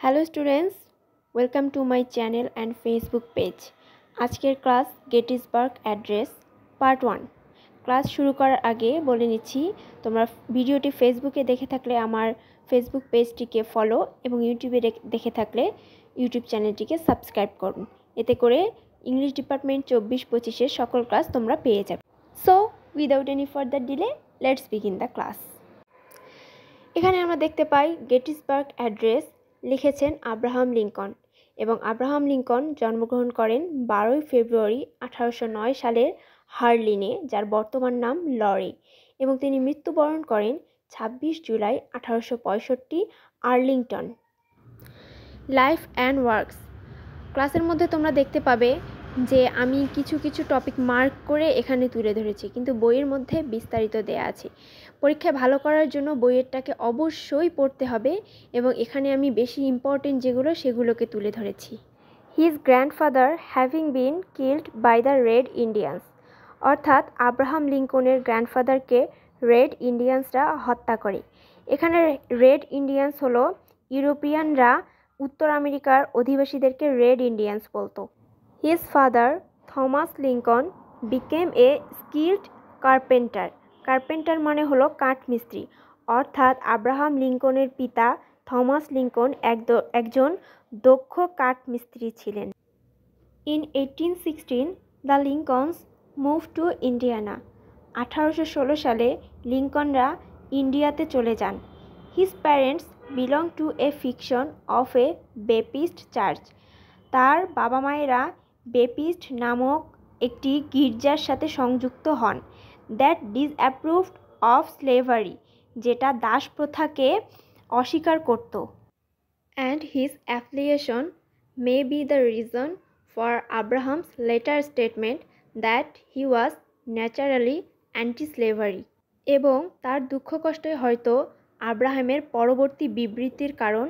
Hello students, welcome to my channel and Facebook page. আজকের class Gettysburg address part 1। Class শুরু করার আগে বলে নিচ্ছি, তোমরা ভিডিওটি ফেসবুকে দেখে থাকলে আমার ফেসবুক পেজটিকে ফলো এবং ইউটিউবে দেখে থাকলে ইউটিউব চ্যানেলটিকে সাবস্ক্রাইব করুন। এতে করে ইংলিশ ডিপার্টমেন্ট 24-25-এর সকল ক্লাস তোমরা পেয়ে যাবে। So without any further delay let's begin the class. এখানে আমরা দেখতে পাই গেটিসবার্গ অ্যাড্রেস লিখেছেন আব্রাহাম লিঙ্কন, এবং আব্রাহাম লিঙ্কন জন্মগ্রহণ করেন 12 ফেব্রুয়ারি 1809 সালের হার্লিনে, যার বর্তমান নাম লরি, এবং তিনি মৃত্যুবরণ করেন 26 July 1865 Arlington. Life and works ক্লাসের মধ্যে তোমরা দেখতে পাবে যে আমি কিছু কিছু টপিক মার্ক করে এখানে তুলে ধরেছি, কিন্তু বইয়ের মধ্যে বিস্তারিত দেয়া আছে। পরীক্ষায় ভালো করার জন্য বইয়েরটাকে অবশ্যই পড়তে হবে, এবং এখানে আমি বেশি ইম্পর্টেন্ট সেগুলোকে তুলে ধরেছি। His grandfather having been killed by the red Indians, অর্থাৎ আব্রাহাম লিঙ্কনের গ্র্যান্ডফাদারকে রেড ইন্ডিয়ান্সরা হত্যা করে। এখানে রেড ইন্ডিয়ান্স হলো ইউরোপিয়ানরা উত্তর আমেরিকার অধিবাসীদেরকে রেড ইন্ডিয়ান্স বলতো। His father Thomas Lincoln became a skilled carpenter. Carpenter মানে হলো কাঠমিস্ত্রি, অর্থাৎ আব্রাহাম লিঙ্কনের পিতা থমাস লিঙ্কন একজন দক্ষ কাঠমিস্ত্রি ছিলেন। In 1816 the Lincolns move to Indiana. 1816 সালে লিঙ্কনরা ইন্ডিয়াতে চলে যান। His parents belong to a fiction of a Baptist church. তার বাবা মায়েরা বেপিস্ট নামক একটি গির্জার সাথে সংযুক্ত হন, দ্যাট ডিসঅ্যাপ্রুভড অফ স্লেভারি, যেটা দাস প্রথাকে অস্বীকার করত। And his affiliation may be the reason for Abrams letter statement that he was naturally anti slavery. এবং তার দুঃখ কষ্টই হয়তো আব্রাহামের পরবর্তী বিবৃতির কারণ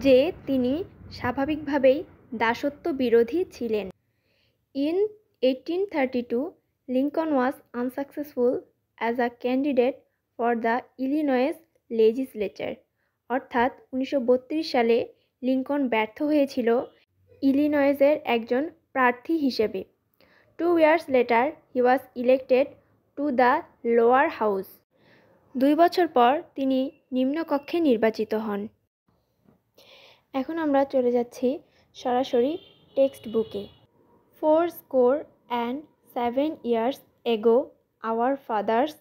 যে তিনি স্বাভাবিকভাবেই দাসত্ব বিরোধী ছিলেন। In 1832 Lincoln was unsuccessful as a candidate for the Illinois legislature, অর্থাৎ 1932 সালে লিঙ্কন ব্যর্থ হয়েছিল ইলিনয়েসের একজন প্রার্থী হিসেবে। 2 years later he was elected to the lower house. 2 বছর পর তিনি নিম্নকক্ষে নির্বাচিত হন। এখন আমরা চলে যাচ্ছি সরাসরি টেক্সট বুকে। 47 years ago our fathers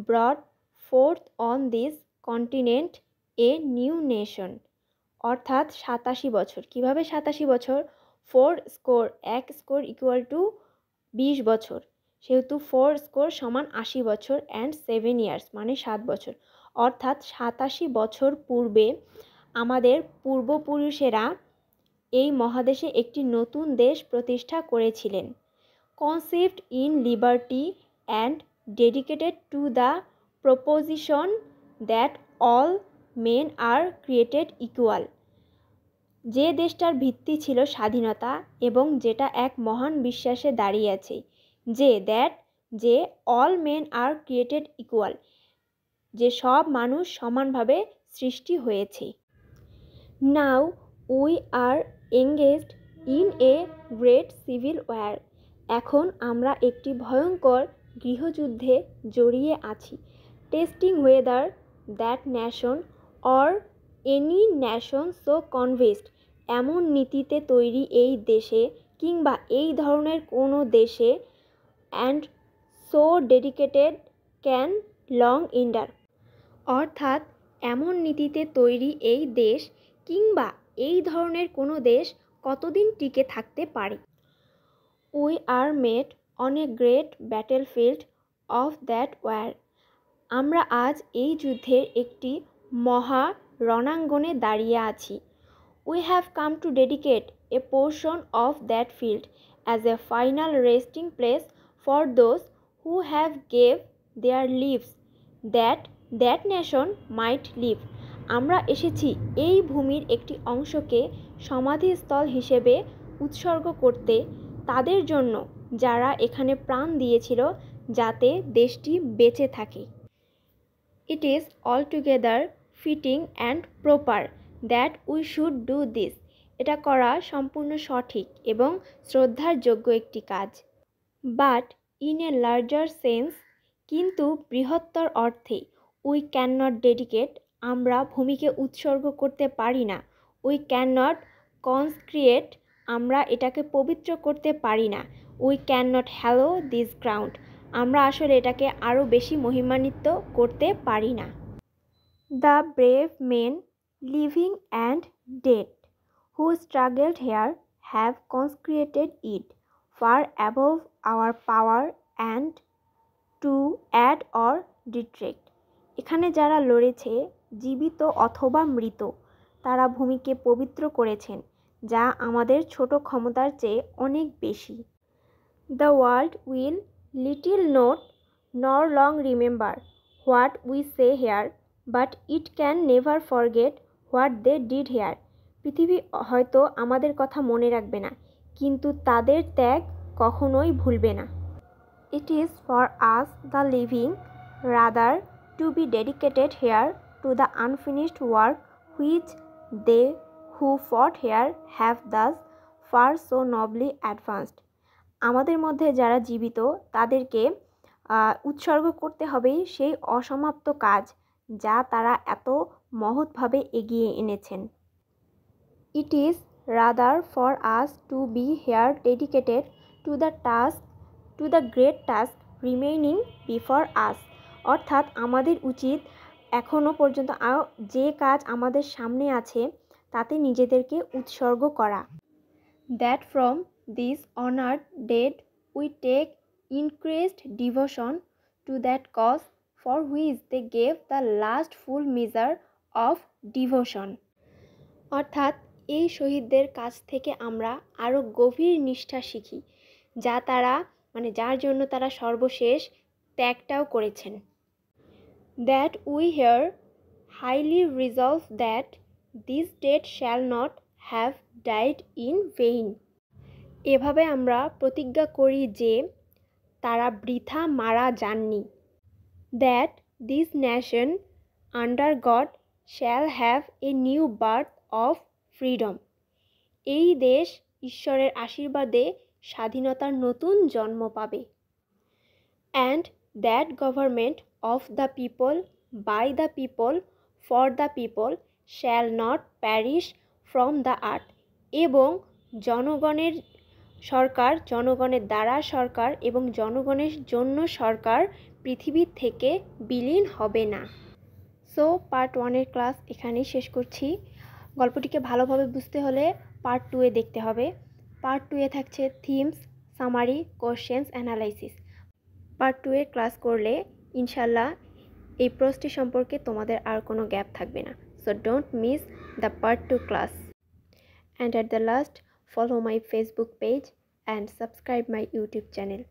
brought forth on this continent a new nation, অর্থাৎ 87 বছর। কিভাবে 87 বছর? 4 score, 1 score equal to 20 বছর, সেহেতু 4 score সমান 80 বছর অ্যান্ড 7 years মানে 7 বছর, অর্থাৎ 87 বছর পূর্বে আমাদের পূর্বপুরুষেরা এই মহাদেশে একটি নতুন দেশ প্রতিষ্ঠা করেছিলেন। Conceived in liberty and dedicated to the proposition that all men are created equal. যে দেশটার ভিত্তি ছিল স্বাধীনতা এবং যেটা এক মহান বিশ্বাসে দাঁড়িয়ে আছে, যে all men are created equal, যে সব মানুষ সমানভাবে সৃষ্টি হয়েছে। Now we are engaged in a great civil war. এখন আমরা একটি ভয়ঙ্কর গৃহযুদ্ধে জড়িয়ে আছি। Testing whether that nation or any nation so convinced, এমন নীতিতে তৈরি এই দেশে কিংবা এই ধরনের কোনো দেশে, and so dedicated can long endure, অর্থাৎ এমন নীতিতে তৈরি এই দেশ কিংবা এই ধরনের কোনো দেশ কতদিন টিকে থাকতে পারে। We are met on a great battlefield of that war. আমরা আজ এই যুদ্ধের একটি মহা রণাঙ্গনে দাঁড়িয়ে আছি। We have come to dedicate a portion of that field as a final resting place for those who have gave their lives that nation might live. আমরা এসেছি এই ভূমির একটি অংশকে সমাধিস্থল হিসেবে উৎসর্গ করতে তাদের জন্য যারা এখানে প্রাণ দিয়েছিল, যাতে দেশটি বেঁচে থাকে। It is altogether fitting and proper that we should do this, এটা করা সম্পূর্ণ সঠিক এবং শ্রদ্ধার যোগ্য একটি কাজ। But in a larger sense, কিন্তু বৃহত্তর অর্থে, উই ক্যান নট ডেডিকেট, আমরা ভূমিকে উৎসর্গ করতে পারি না। উই ক্যান নট কনস্ক্রিয়েট, আমরা এটাকে পবিত্র করতে পারি না। We can not hallow this ground, আমরা আসলে এটাকে আরও বেশি মহিমান্বিত করতে পারি না। The brave men living and dead who struggled here have consecrated it far above our power and to add or detract, এখানে যারা লড়েছে, জীবিত অথবা মৃত, তারা ভূমিকে পবিত্র করেছেন, যা আমাদের ছোট ক্ষমতার চেয়ে অনেক বেশি। The world will little note nor long remember what we say here, but it can never forget what they did here. পৃথিবী হয়তো আমাদের কথা মনে রাখবে না, কিন্তু তাদের ত্যাগ কখনোই ভুলবে না। It is for us the living rather to be dedicated here to the unfinished work which they who fought here have thus far so nobly advanced. আমাদের মধ্যে যারা জীবিত, তাদেরকে উৎসর্গ করতে হবে সেই অসমাপ্ত কাজ যা তারা এত মহৎভাবে এগিয়ে এনেছেন। It is rather for us to be here dedicated to the task, to the great task remaining before us. অর্থাৎ আমাদের উচিত এখনও পর্যন্ত যে কাজ আমাদের সামনে আছে তাতে নিজেদেরকে উৎসর্গ করা। That from this honored dead we take increased devotion to that cause for which they gave the last full measure of devotion. অর্থাৎ এই শহীদদের কাছ থেকে আমরা আরও গভীর নিষ্ঠা শিখি, যা তারা যার জন্য তারা সর্বশেষ ত্যাগটাও করেছেন। That we here highly resolve that this dead shall not have died in vain. এভাবে আমরা প্রতিজ্ঞা করি যে তারা বৃথা মারা যাননি। That this nation under God shall have a new birth of freedom. এই দেশ ঈশ্বরের আশীর্বাদে স্বাধীনতার নতুন জন্ম পাবে। And that government of the people, by the people, for the people shall not perish from the earth. এবং জনগণের সরকার, জনগণের দ্বারা সরকার এবং জনগণের জন্য সরকার পৃথিবী থেকে বিলীন হবে না। সো পার্ট 1-এর ক্লাস এখানেই শেষ করছি। গল্পটিকে ভালোভাবে বুঝতে হলে পার্ট 2-এ দেখতে হবে। পার্ট 2-এ থাকছে themes, summary, questions, analysis. Part 2-এর ক্লাস করলে ইনশাল্লাহ এই প্রশ্নটি সম্পর্কে তোমাদের আর কোনো গ্যাপ থাকবে না। So don't miss the part 2 class. And at the last, follow my Facebook page and subscribe my YouTube channel.